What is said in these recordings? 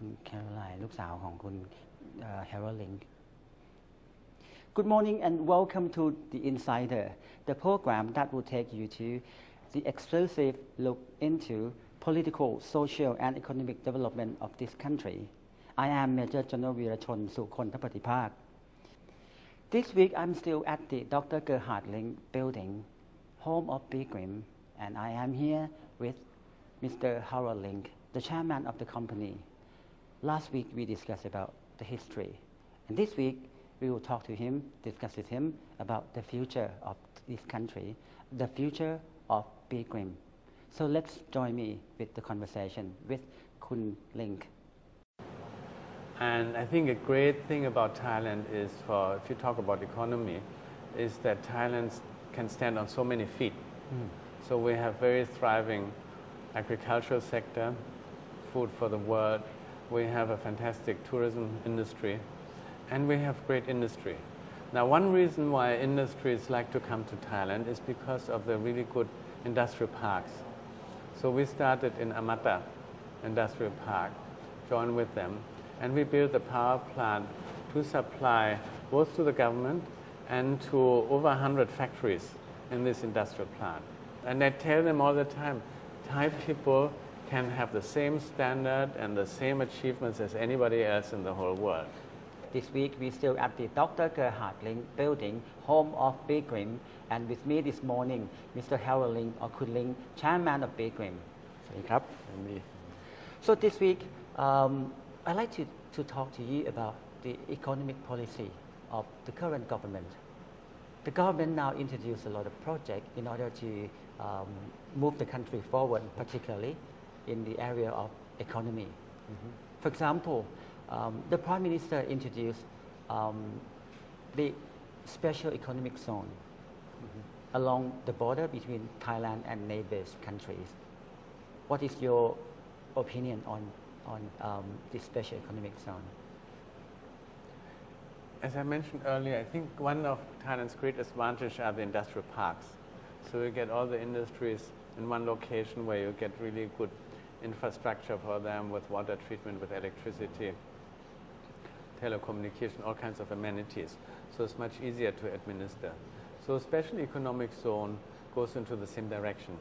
คุณแคโรไลน์ลูกสาวของคุณแฮร์รี่ลิง Good morning and welcome to the Insider, the program that will take you to the exclusive look into political, social and economic development of this country. I am Major General Virachon Sukhon This week I'm still at the Dr. Gerhard Ling building, home of Pilgrim, and I am here with Mr. Harold Ling, the chairman of the company. Last week we discussed about the history, and this week we will talk to him, discuss with him about the future of this country, the future of Pilgrim. So let's join me with the conversation with Kun Ling. And I think a great thing about Thailand is, if you talk about economy, is that Thailand can stand on so many feet. So we have very thriving agricultural sector, food for the world. We have a fantastic tourism industry, and we have great industry. Now, one reason why industries like to come to Thailand is because of the really good industrial parks. So we started in Amata Industrial Park, joined with them, and we built a power plant to supply both to the government and to over 100 factories in this industrial plant. And I tell them all the time, Thai people can have the same standard and the same achievements as anybody else in the whole world. This week we still at the Dr. Gerhard Ling building, home of Pilgrim, and with me this morning, Mr. Harold Ling or Kun Ling, chairman of Pilgrim. So this week, I'd like to talk to you about the economic policy of the current government. The government now introduced a lot of projects in order to move the country forward, particularly in the area of economy. For example, the Prime Minister introduced the special economic zone along the border between Thailand and neighbors countries. What is your opinion on this special economic zone? As I mentioned earlier, I think one of Thailand's great advantages are the industrial parks. So you get all the industries in one location where you get really good infrastructure for them with water treatment, with electricity, telecommunication, all kinds of amenities. So it's much easier to administer. So special economic zone goes into the same direction.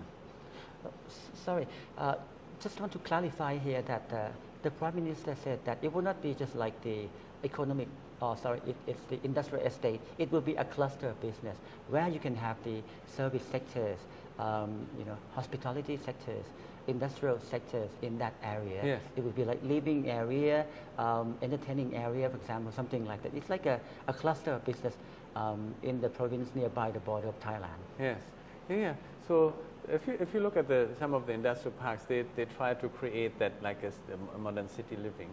Sorry, just want to clarify here that the Prime Minister said that it will not be just like the economic, it's the industrial estate. It will be a cluster business where you can have the service sectors, hospitality sectors, industrial sectors in that area. Yes. It would be like living area, entertaining area, for example, something like that. It's like a cluster of business in the province nearby the border of Thailand. Yes, yeah. So if you look at some of the industrial parks, they try to create that like a modern city living.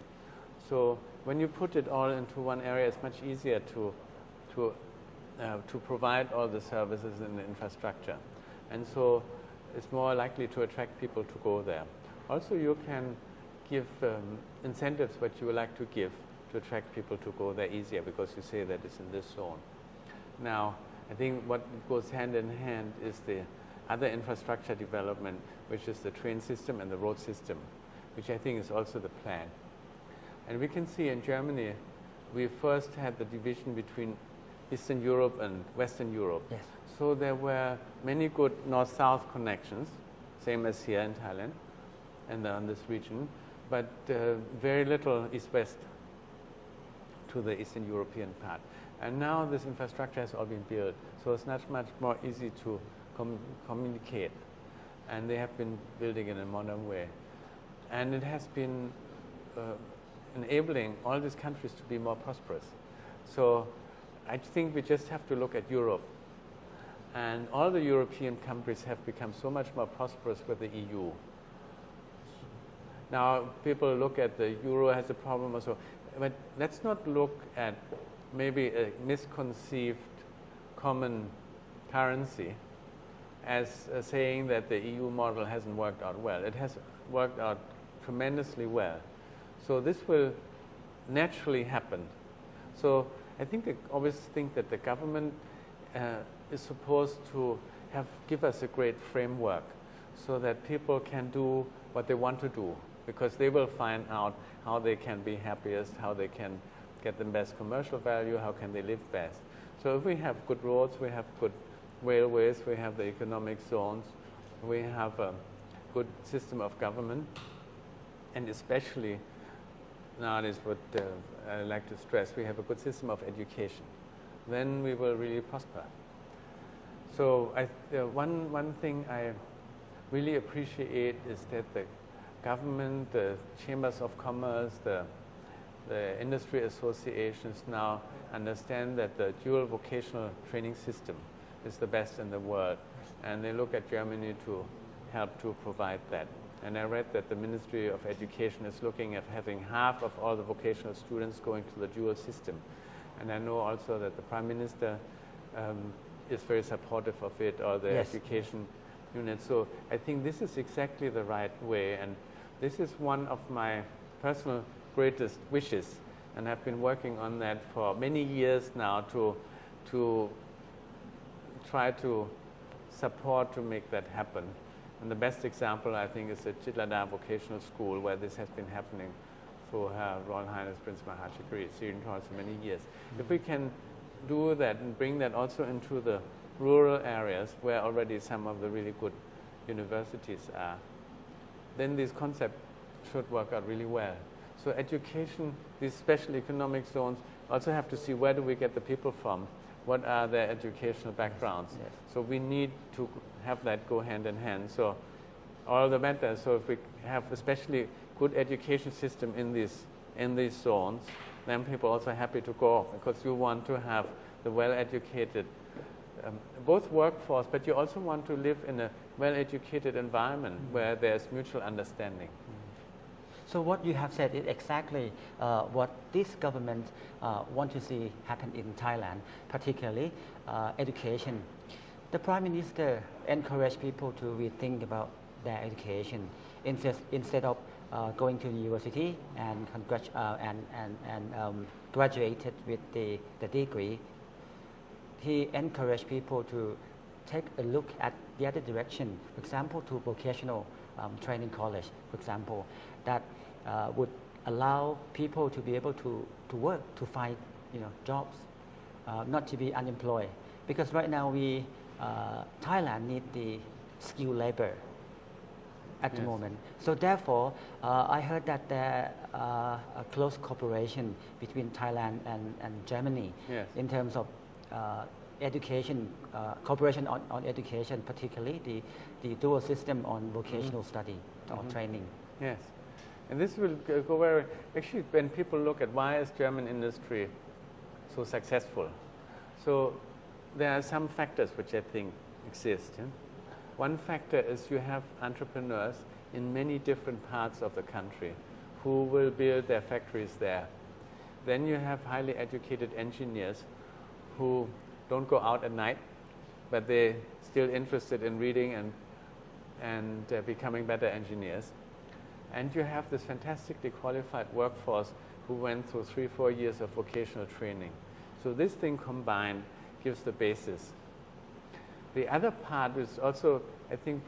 So when you put it all into one area, it's much easier to provide all the services and the infrastructure, and so it's more likely to attract people to go there. Also, you can give incentives what you would like to give to attract people to go there easier because you say that it's in this zone. Now, I think what goes hand in hand is the other infrastructure development, which is the train system and the road system, which I think is also the plan. And we can see in Germany, we first had the division between Eastern Europe and Western Europe. Yes. So there were many good north-south connections, same as here in Thailand and on this region, but very little east-west to the Eastern European part. And now this infrastructure has all been built, so it's much more easy to communicate, and they have been building in a modern way. And it has been enabling all these countries to be more prosperous. So I think we just have to look at Europe. And all the European countries have become so much more prosperous with the EU. Now, people look at the euro as a problem also, but let's not look at maybe a misconceived common currency as saying that the EU model hasn't worked out well. It has worked out tremendously well. So this will naturally happen. So I think I always think that the government is supposed to give us a great framework so that people can do what they want to do because they will find out how they can be happiest, how they can get the best commercial value, how can they live best. So if we have good roads, we have good railways, we have the economic zones, we have a good system of government, and especially nowadays what I like to stress, we have a good system of education, then we will really prosper. So one thing I really appreciate is that the government, the chambers of commerce, the industry associations now understand that the dual vocational training system is the best in the world, and they look at Germany to help to provide that. And I read that the Ministry of Education is looking at having half of all the vocational students going to the dual system. And I know also that the Prime Minister is very supportive of it, or the Yes. education unit. So I think this is exactly the right way, and this is one of my personal greatest wishes. And I've been working on that for many years now to try to support to make that happen. And the best example, I think, is the Chitlada Vocational School, where this has been happening for Her Royal Highness Prince Mahachakri Sirinthorn for many years. If we can do that and bring that also into the rural areas where already some of the really good universities are, then this concept should work out really well. So education, these special economic zones, also have to see where do we get the people from, what are their educational backgrounds. Yes. So we need to have that go hand in hand. So all the better. So if we have especially good education system in these zones, then people are also happy to go, because you want to have the well-educated, both workforce, but you also want to live in a well-educated environment where there's mutual understanding. So what you have said is exactly what this government want to see happen in Thailand, particularly education. The Prime Minister encouraged people to rethink about their education instead of going to the university and graduated with the degree. He encouraged people to take a look at the other direction, for example, to vocational training college, for example, that would allow people to be able to work, to find jobs, not to be unemployed. Because right now Thailand needs the skilled labor at the moment. So therefore, I heard that there are a close cooperation between Thailand and Germany in terms of education, cooperation on education, particularly the dual system on vocational study or training. Yes, and this will go very, actually when people look at why is German industry so successful, so there are some factors which I think exist. One factor is you have entrepreneurs in many different parts of the country who will build their factories there. Then you have highly educated engineers who don't go out at night, but they're still interested in reading and becoming better engineers. And you have this fantastically qualified workforce who went through 3-4 years of vocational training. So this thing combined gives the basis. The other part is also, I think,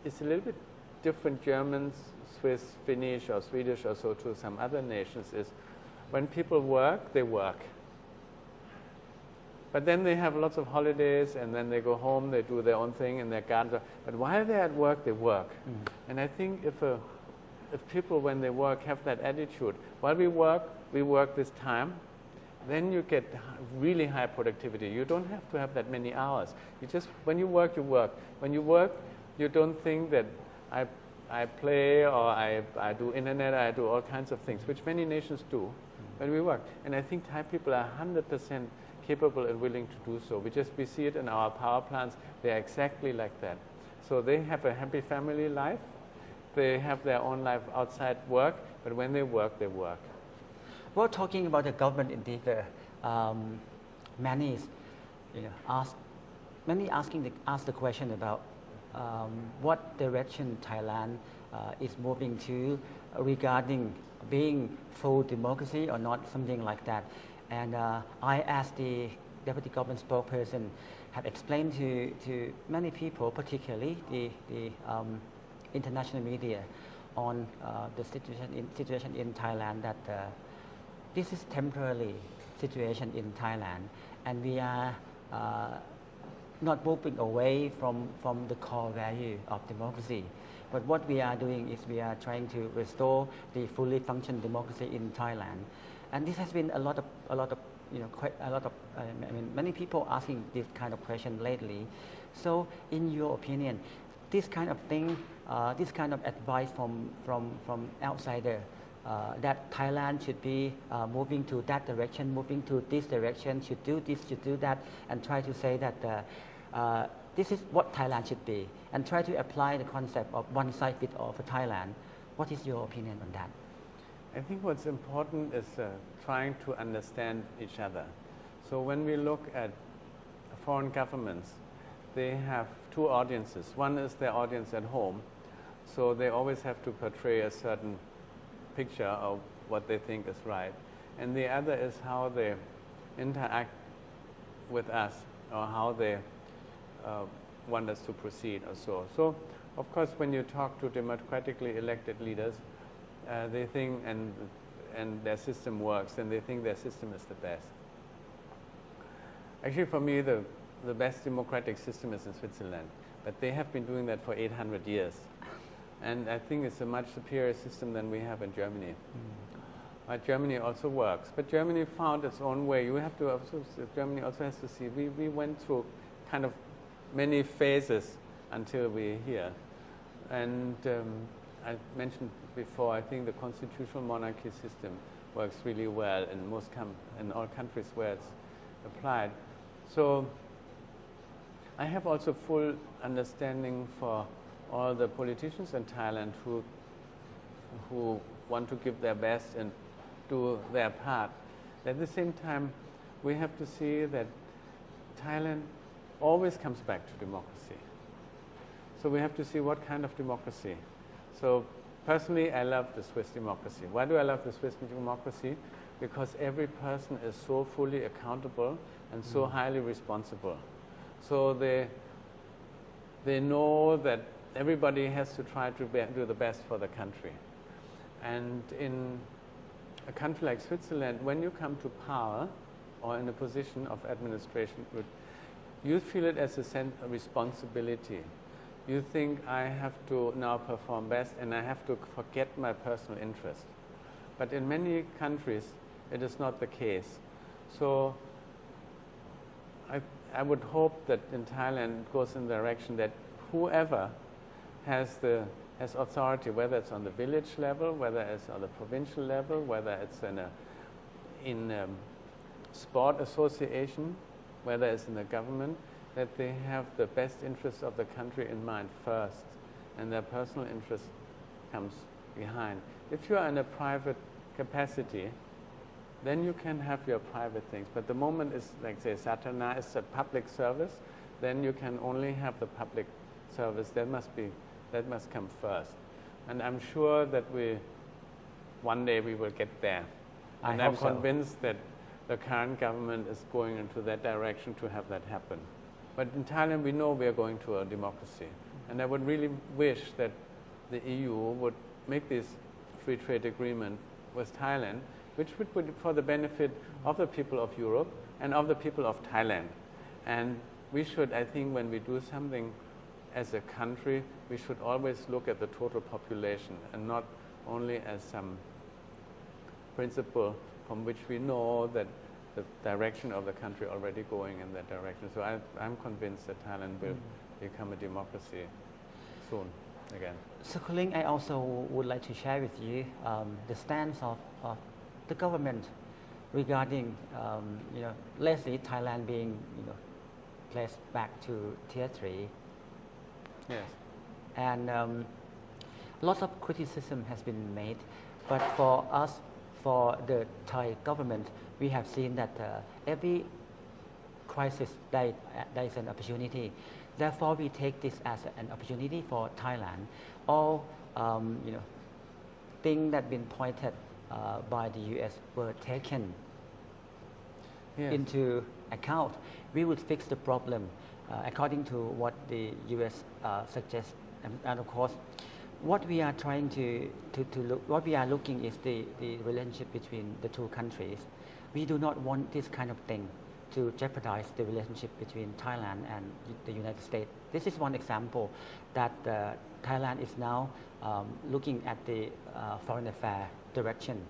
it's a little bit different Germans, Swiss, Finnish, or Swedish, or so to some other nations, is when people work, they work. But then they have lots of holidays, and then they go home, they do their own thing in their gardens. But while they're at work, they work. And I think if people, when they work, have that attitude, while we work this time, then you get really high productivity. You don't have to have that many hours. You just, when you work, you work. When you work, you don't think that I play, or I do internet, I do all kinds of things, which many nations do when we work. And I think Thai people are 100% capable and willing to do so. We see it in our power plants. They're exactly like that. So they have a happy family life. They have their own life outside work, but when they work, they work. Well, talking about the government indeed, many ask the question about what direction Thailand is moving to regarding being full democracy or not, something like that. And I asked the deputy government spokesperson, have explained to many people, particularly the international media, on the situation in Thailand that this is temporary situation in Thailand, and we are not moving away from the core value of democracy. But what we are doing is we are trying to restore the fully functioning democracy in Thailand, and this has been a lot of many people asking this kind of question lately. So, in your opinion, this kind of thing, this kind of advice from outsider, that Thailand should be moving to that direction, moving to this direction, should do this, should do that, and try to say that this is what Thailand should be, and try to apply the concept of one size fits all for Thailand. What is your opinion on that? I think what's important is trying to understand each other. So when we look at foreign governments, they have two audiences. One is their audience at home, so they always have to portray a certain picture of what they think is right. And the other is how they interact with us, or how they want us to proceed or so. So, of course, when you talk to democratically elected leaders, they think, and their system works, and they think their system is the best. Actually, for me, the best democratic system is in Switzerland, but they have been doing that for 800 years. And I think it's a much superior system than we have in Germany. Germany also works, but Germany found its own way. You have to also, Germany also has to see, we went through kind of many phases until we're here. And I mentioned before, I think the constitutional monarchy system works really well in all countries where it's applied. So I have also full understanding for all the politicians in Thailand who want to give their best and do their part. At the same time, we have to see that Thailand always comes back to democracy. So we have to see what kind of democracy. So personally, I love the Swiss democracy. Why do I love the Swiss democracy? Because every person is so fully accountable and so highly responsible. So they know that everybody has to try to do the best for the country. And in a country like Switzerland, when you come to power or in a position of administration, you feel it as a sense of responsibility. You think, I have to now perform best and I have to forget my personal interest. But in many countries, it is not the case. So I would hope that in Thailand it goes in the direction that whoever has authority, whether it's on the village level, whether it's on the provincial level, whether it's in a sport association, whether it's in the government, that they have the best interests of the country in mind first, and their personal interest comes behind. If you are in a private capacity, then you can have your private things. But the moment is, like say, Satana is a public service, then you can only have the public service. That must come first. And I'm sure that one day we will get there. And I'm convinced that the current government is going into that direction to have that happen. But in Thailand, we know we are going to a democracy. And I would really wish that the EU would make this free trade agreement with Thailand, which would be for the benefit of the people of Europe and of the people of Thailand. And we should, I think, when we do something as a country, we should always look at the total population and not only as some principle from which we know that the direction of the country already going in that direction. So I'm convinced that Thailand will become a democracy soon again. So, Kuling, I also would like to share with you the stance of the government regarding, lately Thailand being, placed back to Tier 3. Yes. And lots of criticism has been made, but for us, for the Thai government, we have seen that every crisis there is an opportunity. Therefore, we take this as an opportunity for Thailand. All things that been pointed by the U.S. were taken into account. We would fix the problem according to what the U.S. suggests. And of course, what we are trying to look, what we are looking is the relationship between the two countries. We do not want this kind of thing to jeopardize the relationship between Thailand and the United States. This is one example that Thailand is now looking at the foreign affairs direction.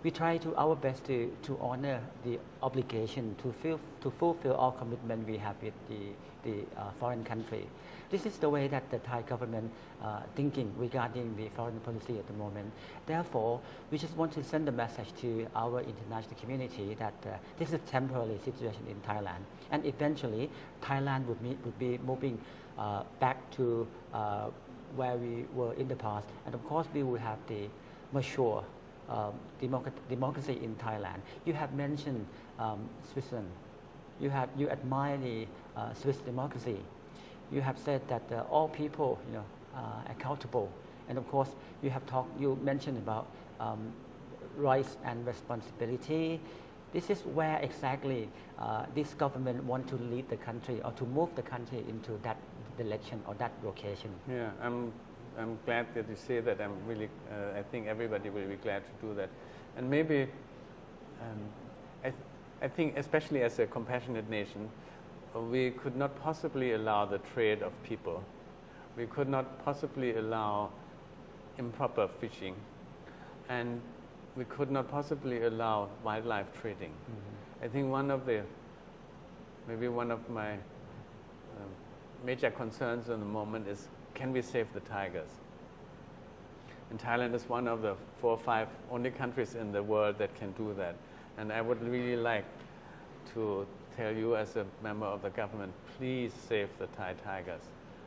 We try to our best to honor the obligation to fulfill all commitment we have with the foreign country. This is the way that the Thai government thinking regarding the foreign policy at the moment. Therefore, we just want to send a message to our international community that this is a temporary situation in Thailand, and eventually Thailand would be moving back to where we were in the past, and of course we will have the mature democracy in Thailand. You have mentioned Switzerland. You admire the Swiss democracy. You have said that all people, are accountable, and of course you mentioned about rights and responsibility. This is where exactly this government want to lead the country or to move the country into that direction or that location. Yeah, I'm glad that you say that. I'm really, I think everybody will be glad to do that. And maybe, I think especially as a compassionate nation, we could not possibly allow the trade of people. We could not possibly allow improper fishing. And we could not possibly allow wildlife trading. Mm-hmm. I think maybe one of my major concerns in the moment is, can we save the tigers? And Thailand is one of the 4 or 5 only countries in the world that can do that. And I would really like to tell you as a member of the government, please save the Thai tigers.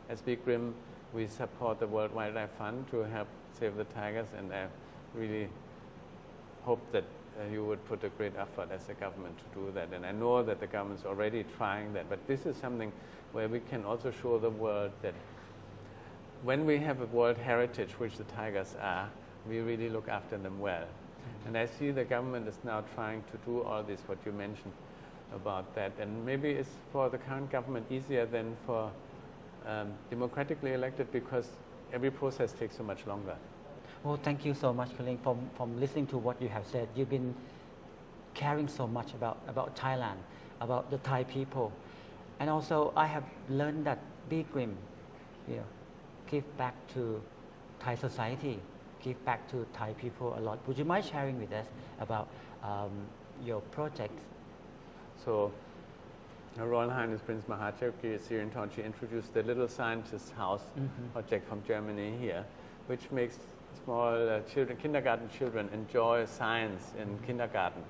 As Big Grim, we support the World Wildlife Fund to help save the tigers, and I really hope that you would put a great effort as a government to do that. And I know that the government's already trying that, but this is something where we can also show the world that when we have a world heritage, which the tigers are, we really look after them well. Mm-hmm. And I see the government is now trying to do all this, what you mentioned about that. And maybe it's for the current government easier than for democratically elected, because every process takes so much longer. Well, thank you so much, Kaling, from listening to what you have said. You've been caring so much about Thailand, about the Thai people. And also, I have learned that Big Grim, give back to Thai society, give back to Thai people a lot. Would you mind sharing with us about your project? So, Her Royal Highness Prince Mahachaukri Sirinthorn, she introduced the Little Scientist House project from Germany here, which makes small kindergarten children enjoy science in kindergarten,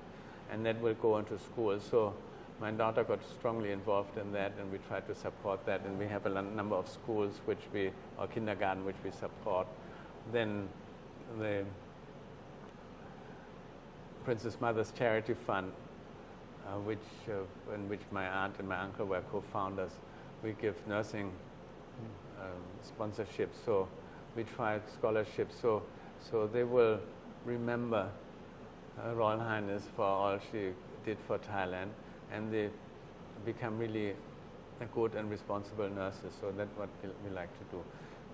and that will go into school. So my daughter got strongly involved in that, and we try to support that, and we have a number of schools or kindergarten which we support. Then the Princess Mother's Charity Fund, in which my aunt and my uncle were co-founders, we give nursing sponsorships. So we tried scholarships, so they will remember Her Royal Highness for all she did for Thailand, and they become really good and responsible nurses. So that's what we like to do.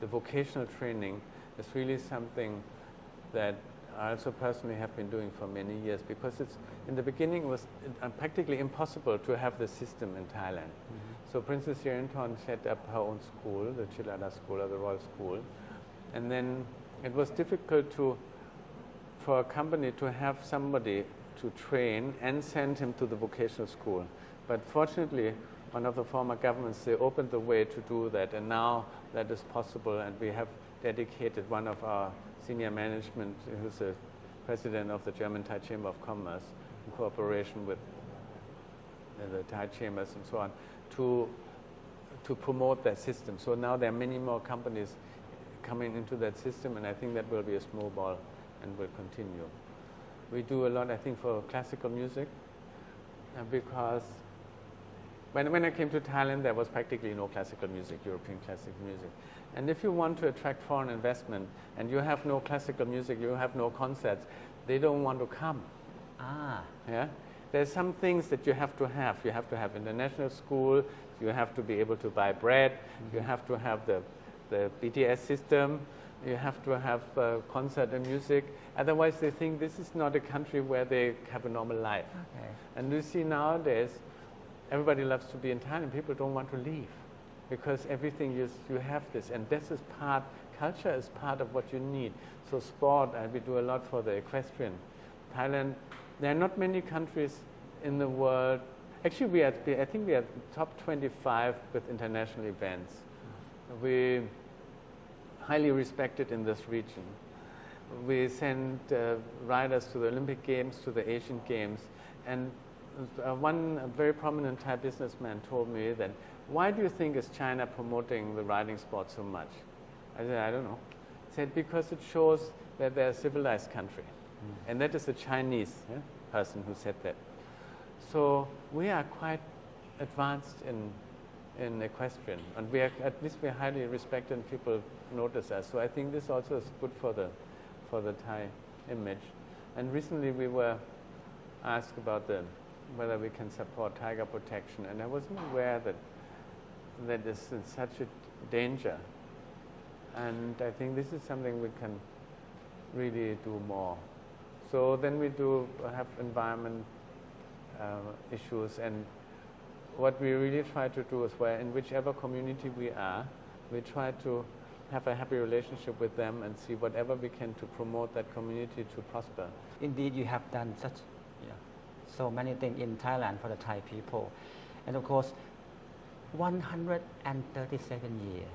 The vocational training is really something that I also personally have been doing for many years, because in the beginning it was practically impossible to have the system in Thailand. Mm-hmm. So Princess Sirinthorn set up her own school, the Chilada School or the Royal School, and then it was difficult for a company to have somebody to train and send him to the vocational school. But fortunately, one of the former governments, they opened the way to do that, and now that is possible, and we have dedicated one of our senior management, who's the president of the German Thai Chamber of Commerce, in cooperation with the Thai chambers and so on, to promote that system. So now there are many more companies coming into that system, and I think that will be a snowball and will continue. We do a lot, I think, for classical music, because when I came to Thailand, there was practically no classical music, European classical music. And if you want to attract foreign investment and you have no classical music, you have no concerts, they don't want to come. Yeah? There's some things that you have to have. You have to have international school, you have to be able to buy bread, you have to have the BTS system, You have to have concert and music. Otherwise, they think this is not a country where they have a normal life. Okay. And you see nowadays, everybody loves to be in Thailand. People don't want to leave because everything you have this. And this is culture is part of what you need. So sport, we do a lot for the equestrian. Thailand, there are not many countries in the world. Actually, I think we are top 25 with international events. We highly respected in this region. We send riders to the Olympic Games, to the Asian Games, and one very prominent Thai businessman told me that, why do you think is China promoting the riding sport so much? I said, I don't know. He said, because it shows that they're a civilized country. And that is a Chinese person who said that. So we are quite advanced in equestrian, and at least we are highly respected and people notice us. So I think this also is good for the Thai image. And recently we were asked about whether we can support tiger protection, and I wasn't aware that is in such a danger. And I think this is something we can really do more. So then we do have environment issues, and what we really try to do is, where in whichever community we are, we try to have a happy relationship with them and see whatever we can to promote that community to prosper. Indeed, you have done so many things in Thailand for the Thai people. And of course, 137 years,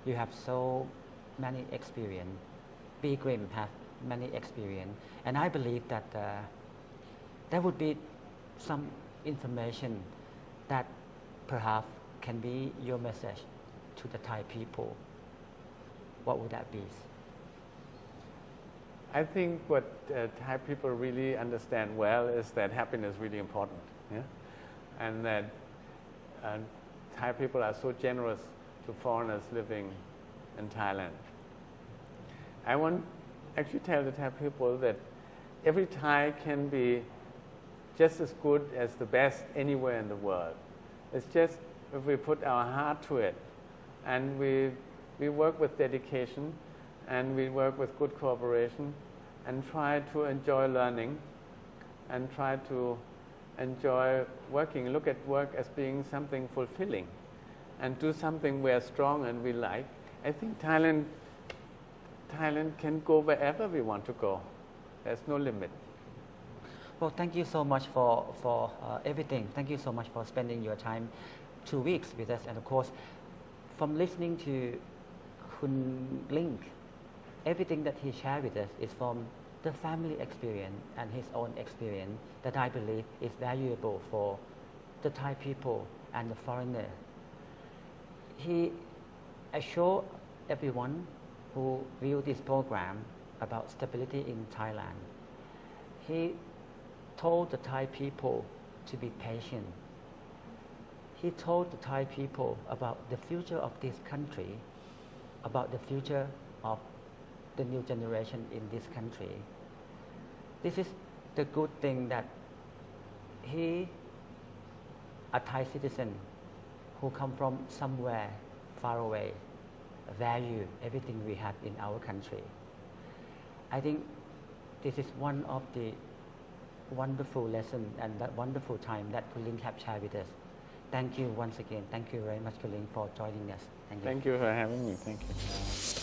you have so many experience. Big Grim have many experience. And I believe that there would be some information that perhaps can be your message to the Thai people. What would that be? I think what Thai people really understand well is that happiness is really important, and that Thai people are so generous to foreigners living in Thailand. I want actually tell the Thai people that every Thai can be just as good as the best anywhere in the world. It's just if we put our heart to it, and we work with dedication, and we work with good cooperation, and try to enjoy learning, and try to enjoy working. Look at work as being something fulfilling, and do something we're strong and we like. I think Thailand can go wherever we want to go. There's no limit. Well, thank you so much for everything. Thank you so much for spending your time 2 weeks with us. And of course, from listening to Kun Link, everything that he shared with us is from the family experience and his own experience that I believe is valuable for the Thai people and the foreigner. He assured everyone who viewed this program about stability in Thailand. He told the Thai people to be patient. He told the Thai people about the future of this country, about the future of the new generation in this country. This is the good thing, that he, a Thai citizen who come from somewhere far away, value everything we have in our country. I think this is one of the wonderful lessons and that wonderful time that Kun Ling have shared with us. Thank you once again. Thank you very much, Kun Ling, for joining us. Thank you. Thank you for having me. Thank you.